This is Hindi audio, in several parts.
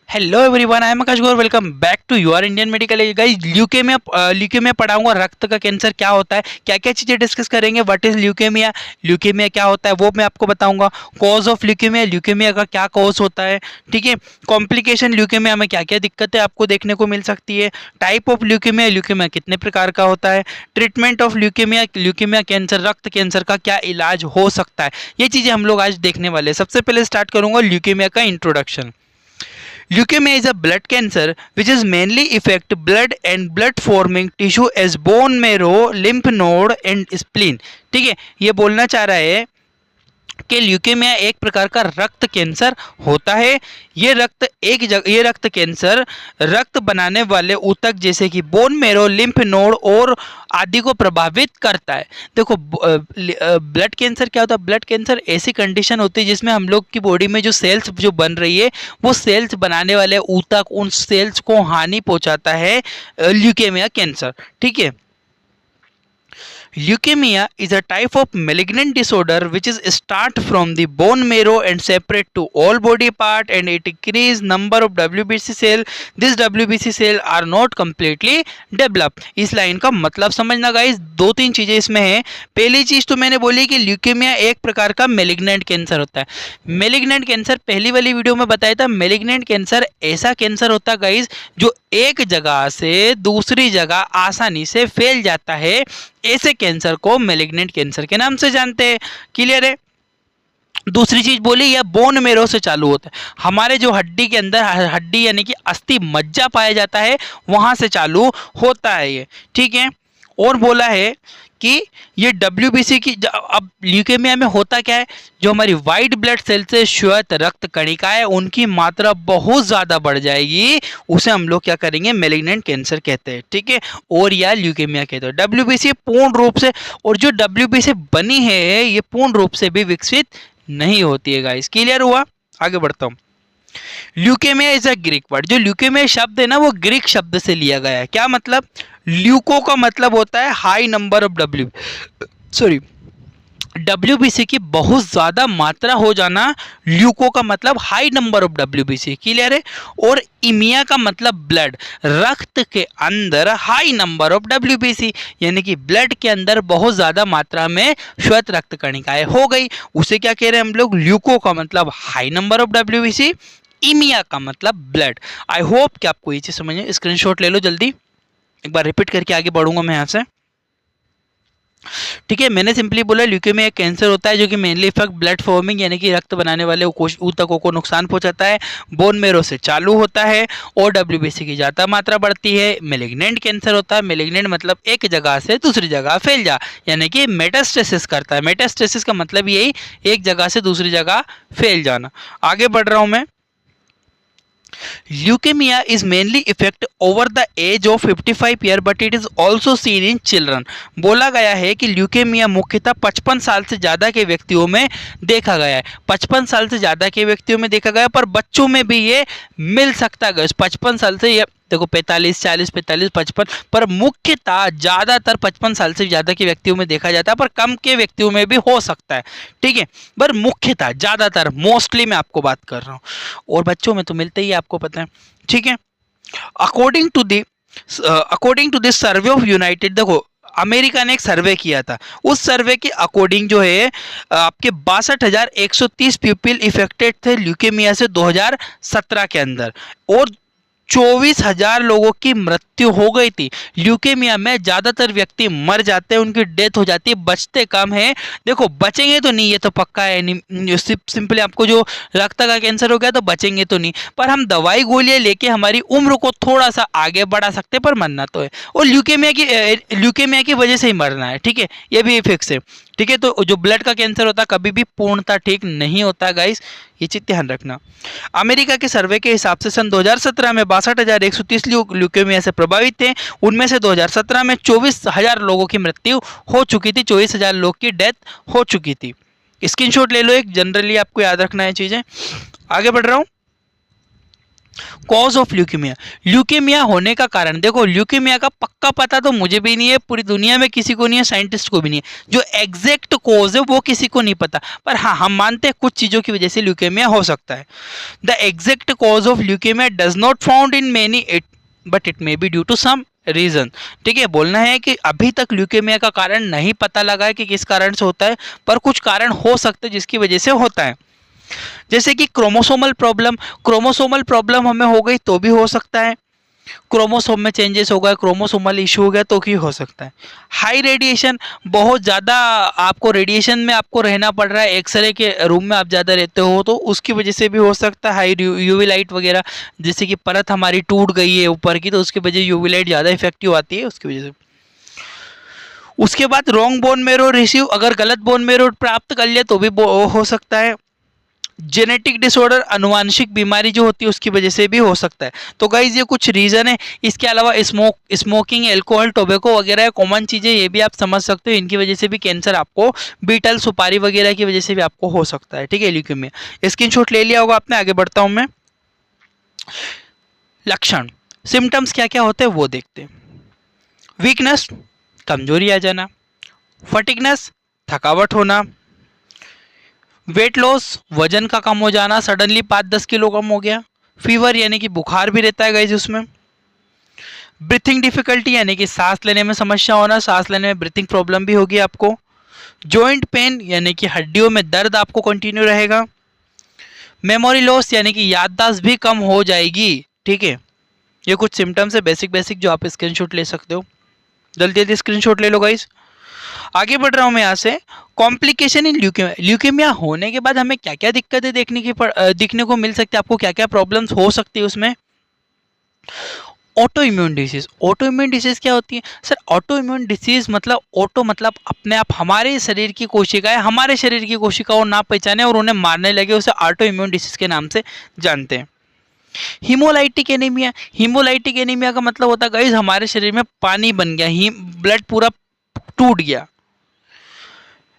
Hello everyone, I am Akash Gaur. Welcome back to your Indian medical. Guys, leukaemia पढ़ाऊंगा। रक्त का कैंसर क्या होता है, क्या क्या चीजें डिस्कस करेंगे। व्हाट इज ल्यूकेमिया, ल्यूकेमिया क्या होता है वो मैं आपको बताऊंगा। कॉज ऑफ ल्यूकेमिया, ल्यूकेमिया का क्या कॉज होता है, ठीक है। कॉम्प्लिकेशन, ल्यूकेमिया में क्या क्या दिक्कतें आपको देखने को मिल सकती है। टाइप ऑफ ल्यूकेमिया, ल्यूकेमिया कितने प्रकार का होता है। Treatment of leukaemia, leukaemia cancer, रक्त कैंसर का क्या इलाज हो सकता है, ये चीजें हम लोग आज देखने वाले हैं। सबसे पहले स्टार्ट करूंगा ल्यूकेमिया का introduction. Leukemia is a blood cancer which is mainly affect blood and blood forming tissue as bone marrow, lymph node and spleen। ठीक है, ये बोलना चाह रहा है कि ल्यूकेमिया एक प्रकार का रक्त कैंसर होता है। ये रक्त कैंसर रक्त बनाने वाले ऊतक जैसे कि बोन मेरो, लिम्फ नोड और आदि को प्रभावित करता है। देखो, ब्लड कैंसर क्या होता है। ब्लड कैंसर ऐसी कंडीशन होती है जिसमें हम लोग की बॉडी में जो सेल्स जो बन रही है, वो सेल्स बनाने वाले ऊतक उन सेल्स को हानि पहुंचाता है। ल्यूकेमिया कैंसर, ठीक है। Leukemia is a type of malignant disorder which is start from the bone marrow and separate to all body part, and it increase number of WBC cell. This WBC cell are not completely developed। इस लाइन का मतलब समझना गाइस, दो तीन चीजें इसमें है। पहली चीज तो मैंने बोली कि ल्यूकेमिया एक प्रकार का मेलिग्नेंट कैंसर होता है। मेलिग्नेंट कैंसर पहली वाली वीडियो में बताया था। मेलिग्नेंट कैंसर ऐसा कैंसर होता है गाइस जो एक जगह से दूसरी जगह आसानी से फैल जाता है। ऐसे कैंसर को मेलिग्नेंट कैंसर के नाम से जानते हैं। क्लियर है। दूसरी चीज बोली, यह बोन मेरो से चालू होता है। हमारे जो हड्डी के अंदर, हड्डी यानी कि अस्थि मज्जा पाया जाता है, वहां से चालू होता है ये, ठीक है। और बोला है कि ये WBC की, अब ल्यूकेमिया में होता क्या है, जो हमारी वाइट ब्लड सेल से श्वेत रक्त कणिका है उनकी मात्रा बहुत ज़्यादा बढ़ जाएगी। उसे हम लोग क्या करेंगे, मेलिग्नेंट कैंसर कहते हैं, ठीक है। और या ल्यूकेमिया कहते हैं। WBC पूर्ण रूप से, और जो WBC बनी है ये पूर्ण रूप से भी विकसित नहीं होती है गाइस। क्लियर हुआ। आगे बढ़ता हूँ। Leukaemia is a Greek word. जो ल्यूकेमिया शब्द है ना, वो ग्रीक शब्द से लिया गया है। क्या मतलब, ल्यूको का मतलब होता है हाई नंबर ऑफ WBC की बहुत ज्यादा मात्रा हो जाना। ल्यूको का मतलब high number of WBC। Clear है। और इमिया का मतलब ब्लड, रक्त के अंदर हाई नंबर ऑफ WBC, यानी कि ब्लड के अंदर बहुत ज्यादा मात्रा में श्वेत रक्त कणिकाएं हो गई। उसे क्या कह रहे हैं हम लोग, ल्यूको का मतलब हाई नंबर ऑफ WBC, इमिया का मतलब ब्लड। आई होप कि आपको ये चीज समझ में। स्क्रीनशॉट ले लो जल्दी, एक बार रिपीट करके आगे बढ़ूंगा मैं यहाँ से, ठीक है। मैंने सिंपली बोला ल्यूकेमिया एक कैंसर होता है जो कि मेनली इफेक्ट ब्लड फॉर्मिंग यानी कि रक्त बनाने वाले ऊतकों को नुकसान पहुंचाता है। बोन मेरो से चालू होता है और WBC की ज़्यादा मात्रा बढ़ती है। मेलिग्नेंट कैंसर होता है। मेलिग्नेंट मतलब एक जगह से दूसरी जगह फैल जा, यानी कि मेटास्टेसिस करता है। मेटास्टेसिस का मतलब यही, एक जगह से दूसरी जगह फैल जाना। आगे बढ़ रहा हूँ मैं। Leukemia is mainly affect over the age of 55 year but it is also seen in children। बोला गया है कि ल्यूकेमिया मुख्यतः 55 साल से ज़्यादा के व्यक्तियों में देखा गया है। 55 साल से ज़्यादा के व्यक्तियों में देखा गया, पर बच्चों में भी ये मिल सकता है। 55 साल से ये देखो 45, 40, 45, 55, पर मुख्यतः ज़्यादातर 55 साल से ज़्यादा के व्यक्तियों में देखा जाता है, पर कम के व्यक्तियों में भी हो सकता है, ठीक है। पर मुख्यतः ज़्यादातर, मोस्टली मैं आपको बात कर रहा हूँ, और बच्चों में तो मिलते ही, आपको पता है, ठीक है। According to this survey of united, देखो अमेरिका ने एक सर्वे किया था। उस सर्वे के अकॉर्डिंग जो है आपके 62,130 पीपल इफेक्टेड थे ल्यूकेमिया से 2017 के अंदर, और 24,000 लोगों की मृत्यु हो गई थी। ल्यूकेमिया में ज़्यादातर व्यक्ति मर जाते हैं, उनकी डेथ हो जाती है, बचते कम हैं। देखो बचेंगे तो नहीं, ये तो पक्का है नहीं। सिंपली आपको जो रक्त का कैंसर हो गया तो बचेंगे तो नहीं, पर हम दवाई गोलियां लेके हमारी उम्र को थोड़ा सा आगे बढ़ा सकते हैं, पर मरना तो है। और ल्यूकेमिया की वजह से ही मरना है, ठीक है। ये भी फिक्स है, ठीक है। तो जो ब्लड का कैंसर होता है कभी भी पूर्णतः ठीक नहीं होता गाइस, ये चीज ध्यान रखना। अमेरिका के सर्वे के हिसाब से सन 2017 में 62,130 लोग ल्यूकेमिया से प्रभावित थे। उनमें से 2017 में 24,000 लोगों की मृत्यु हो चुकी थी, 24,000 लोग की डेथ हो चुकी थी। स्क्रीनशॉट ले लो एक, जनरली आपको याद रखना है चीजें। आगे बढ़ रहा हूँ। कॉज ऑफ ल्यूकेमिया, ल्यूकेमिया होने का कारण, देखो ल्यूकेमिया का पक्का पता तो मुझे भी नहीं है, पूरी दुनिया में किसी को नहीं है, साइंटिस्ट को भी नहीं है। जो एग्जैक्ट कॉज है वो किसी को नहीं पता, पर हाँ हम मानते हैं कुछ चीज़ों की वजह से ल्यूकेमिया हो सकता है। The exact cause of leukaemia does not found in many it but it may be due to some reason. ठीक है, बोलना है कि अभी तक ल्यूकेमिया का कारण नहीं पता लगा है कि किस कारण से होता है, पर कुछ कारण हो सकते हैं जिसकी वजह से होता है। जैसे कि क्रोमोसोमल प्रॉब्लम, क्रोमोसोमल प्रॉब्लम हमें हो गई तो भी हो सकता है, क्रोमोसोम में चेंजेस हो गए, क्रोमोसोमल इशू हो गया तो भी हो सकता है। हाई रेडिएशन, बहुत ज़्यादा आपको रेडिएशन में आपको रहना पड़ रहा है, एक्सरे के रूम में आप ज़्यादा रहते हो तो उसकी वजह से भी हो सकता है। हाई यूवी लाइट वगैरह, जैसे कि परत हमारी टूट गई है ऊपर की तो उसकी वजह यूवी लाइट ज़्यादा इफेक्टिव आती है उसकी वजह से। उसके बाद रॉन्ग बोन मेरो रिसीव, अगर गलत बोन मेरो प्राप्त कर लिया तो भी हो सकता है। जेनेटिक डिसऑर्डर, अनुवांशिक बीमारी जो होती है उसकी वजह से भी हो सकता है। तो गाइज ये कुछ रीज़न है। इसके अलावा स्मोकिंग, अल्कोहल, टोबैको वगैरह कॉमन चीज़ें, ये भी आप समझ सकते हो, इनकी वजह से भी कैंसर आपको, बीटल, सुपारी वगैरह की वजह से भी आपको हो सकता है। ठीक है, ल्यूकेमिया स्क्रीनशॉट ले लिया होगा आपने। आगे बढ़ता हूँ मैं। लक्षण, सिम्टम्स क्या क्या होते हैं वो देखते हैं। वीकनेस, कमजोरी आ जाना। फटिगनेस, थकावट होना। वेट लॉस, वजन का कम हो जाना, सडनली 5-10 किलो कम हो गया। फीवर यानी कि बुखार भी रहता है गाइज उसमें। ब्रीथिंग डिफिकल्टी यानी कि सांस लेने में समस्या होना, सांस लेने में ब्रीथिंग प्रॉब्लम भी होगी आपको। जॉइंट पेन यानी कि हड्डियों में दर्द आपको कंटिन्यू रहेगा। मेमोरी लॉस यानी कि याददाश्त भी कम हो जाएगी। ठीक है, ये कुछ सिम्टम्स है बेसिक बेसिक जो आप स्क्रीनशॉट ले सकते हो। जल्दी जल्दी स्क्रीनशॉट ले लो गाइज। आगे बढ़ रहा हूँ मैं यहाँ से। कॉम्प्लिकेशन इन ल्यूकेमिया, ल्यूकेमिया होने के बाद हमें क्या क्या दिक्कतें दिखने को मिल सकती है, आपको क्या क्या प्रॉब्लम्स हो सकती है उसमें। Auto immune disease, auto immune disease क्या होती है सर? ऑटो इम्यून डिसीज मतलब, ऑटो मतलब अपने आप, हमारे शरीर की कोशिकाएं हमारे शरीर की कोशिकाओं ना पहचाने और उन्हें मारने लगे, उसे ऑटो इम्यून डिसीज के नाम से जानते हैं। हीमोलाइटिक एनीमिया, हीमोलाइटिक एनीमिया का मतलब होता है गाइस हमारे शरीर में पानी बन गया, ब्लड पूरा टूट गया।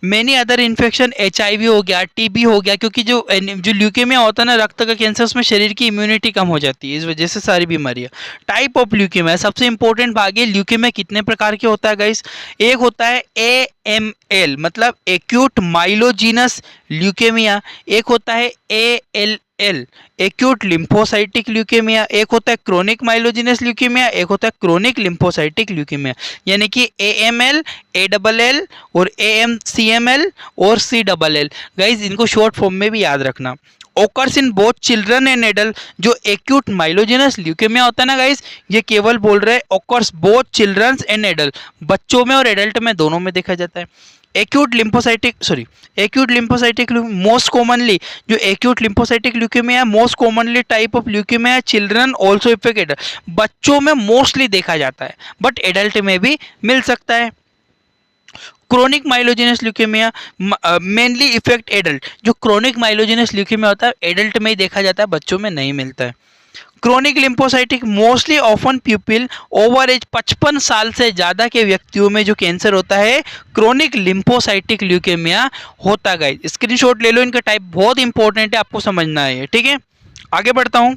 मैनी अदर इन्फेक्शन, HIV हो गया, TB हो गया, क्योंकि जो ल्यूकेमिया होता है ना, रक्त का कैंसर, उसमें शरीर की इम्यूनिटी कम हो जाती है, इस वजह से सारी बीमारियां। टाइप ऑफ ल्यूकेमिया, सबसे इंपॉर्टेंट भाग है, ल्यूकेमिया कितने प्रकार के होता है गाइस? एक होता है AML मतलब एक्यूट माइलोजिनस ल्यूकेमिया, एक होता है ALL एक्यूट लिम्फोसाइटिक ल्यूकेमिया, एक होता है क्रोनिक माइलोजिनस ल्यूकेमिया, एक होता है क्रोनिक लिम्फोसाइटिक ल्यूकेमिया। यानी कि AML, ALL और AMCML और CLL। गाइज इनको शॉर्ट फॉर्म में भी याद रखना। Occurs in both children and adult, जो एक्यूट माइलोजिनस ल्यूकेमिया होता है ना गाइज, ये केवल बोल रहे हैं occurs both children and adult, बच्चों में और एडल्ट में दोनों में देखा जाता है। एक्यूट लिम्फोसाइटिक मोस्ट कॉमनली, जो एक्यूट लिम्फोसाइटिक ल्यूकेमिया है, most commonly type of leukaemia, children also affected, बच्चों में मोस्टली देखा जाता है बट एडल्ट में भी मिल सकता है। Chronic myelogenous leukaemia mainly effect adult, जो क्रोनिक माइलोजिनस ल्यूकेमिया होता है एडल्ट में ही देखा जाता है, बच्चों में नहीं मिलता है। Chronic lymphocytic mostly often people over age, 55 साल से ज़्यादा के व्यक्तियों में जो कैंसर होता है क्रोनिक लिम्फोसाइटिक ल्यूकेमिया होता है। गाइस स्क्रीनशॉट ले लो, इनका टाइप बहुत इंपॉर्टेंट है, आपको समझना है। ठीक है, आगे बढ़ता हूँ।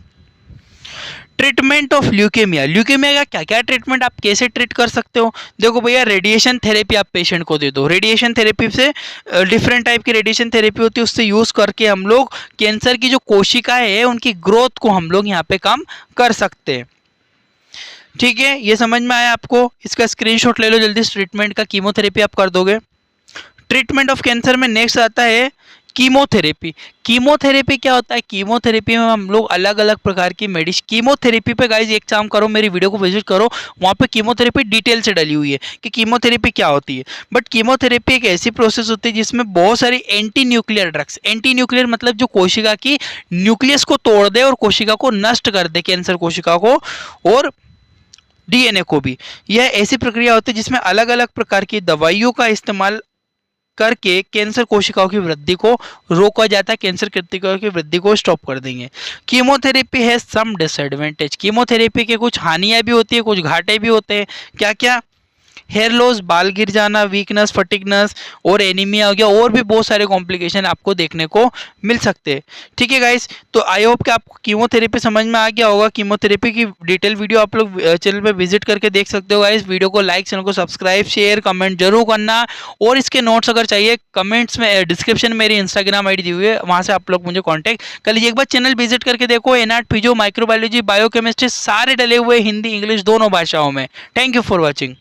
ट्रीटमेंट ऑफ ल्यूकेमिया, ल्यूकेमिया का क्या क्या ट्रीटमेंट, आप कैसे ट्रीट कर सकते हो? देखो भैया, रेडिएशन थेरेपी आप पेशेंट को दे दो। रेडिएशन थेरेपी से डिफरेंट टाइप की रेडिएशन थेरेपी होती है, उससे यूज़ करके हम लोग कैंसर की जो कोशिकाएं है उनकी ग्रोथ को हम लोग यहाँ पे कम कर सकते हैं। ठीक है, ये समझ में आया आपको? इसका स्क्रीनशॉट ले लो जल्दी। ट्रीटमेंट का कीमोथेरेपी आप कर दोगे। ट्रीटमेंट ऑफ कैंसर में नेक्स्ट आता है कीमोथेरेपी। कीमोथेरेपी क्या होता है? कीमोथेरेपी में हम लोग अलग अलग प्रकार की मेडिसिन, कीमोथेरेपी पे गाइज एक काम करो, मेरी वीडियो को विजिट करो, वहाँ पे कीमोथेरेपी डिटेल से डली हुई है कि कीमोथेरेपी क्या होती है। बट कीमोथेरेपी एक ऐसी प्रोसेस होती है जिसमें बहुत सारी anti nuclear drugs, anti nuclear मतलब जो कोशिका की न्यूक्लियस को तोड़ दे और कोशिका को नष्ट कर दे, कैंसर कोशिका को और DNA को भी। यह ऐसी प्रक्रिया होती है जिसमें अलग अलग प्रकार की दवाइयों का इस्तेमाल करके कैंसर कोशिकाओं की वृद्धि को रोका जाता है, कैंसर कोशिकाओं की वृद्धि को स्टॉप कर देंगे। कीमोथेरेपी है सम डिसएडवांटेज, कीमोथेरेपी के कुछ हानियां भी होती है, कुछ घाटे भी होते हैं। क्या क्या? हेयर लॉस, बाल गिर जाना, वीकनेस, फटिगनेस और एनीमिया हो गया, और भी बहुत सारे कॉम्प्लिकेशन आपको देखने को मिल सकते हैं। ठीक है गाइस, तो आई होप कि आपको कीमोथेरेपी समझ में आ गया होगा। कीमोथेरेपी की डिटेल वीडियो आप लोग चैनल पे विजिट करके देख सकते हो गाइस। वीडियो को लाइक, चैनल को सब्सक्राइब, शेयर, कमेंट जरूर करना। और इसके नोट्स अगर चाहिए, कमेंट्स में डिस्क्रिप्शन में मेरी इंस्टाग्राम आईडी दी हुई है, वहां से आप लोग मुझे कांटेक्ट कर लीजिए। एक बार चैनल विजिट करके देखो, एनआर्ट, फिजियो, माइक्रोबायोलॉजी, बायोकेमिस्ट्री सारे डले हुए, हिंदी इंग्लिश दोनों भाषाओं में। Thank you for watching.